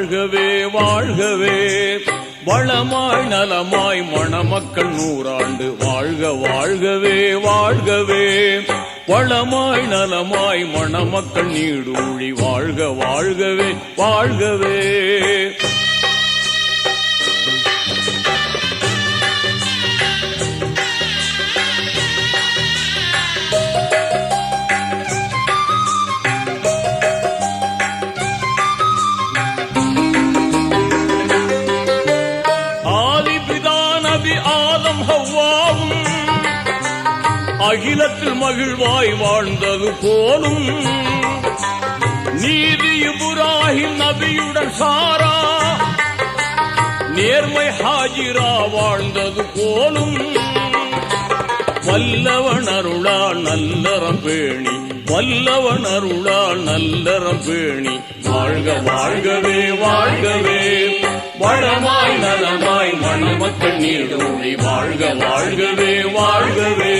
வாழ்கவே வாழ்கவே வளமாய் நலமாய் மணமக்கள் 100 ஆண்டு வாழ்க வாழ்கவே வாழ்கவே வளமாய் நலமாய் மணமக்கள் நீடூழி வாழ்க வாழ்கவே வாழ்கவே. அகிலத்தில் மகிழ்வாய் வாழ்ந்தது போலும் நீதி இப்ராஹிம் நபியுடன் சாரா நேர்மை ஹாஜிரா வாழ்ந்தது போலும் வல்லவன் அருளால் நல்லறம் பேணி வல்லவன் அருளால் நல்லறம் பேணி வாழ்க வாழ்கவே வாழ்கவே வளமாய் நலமாய் மணமக்கள் நீடூழி வாழ்க வாழ்கவே வாழ்கவே.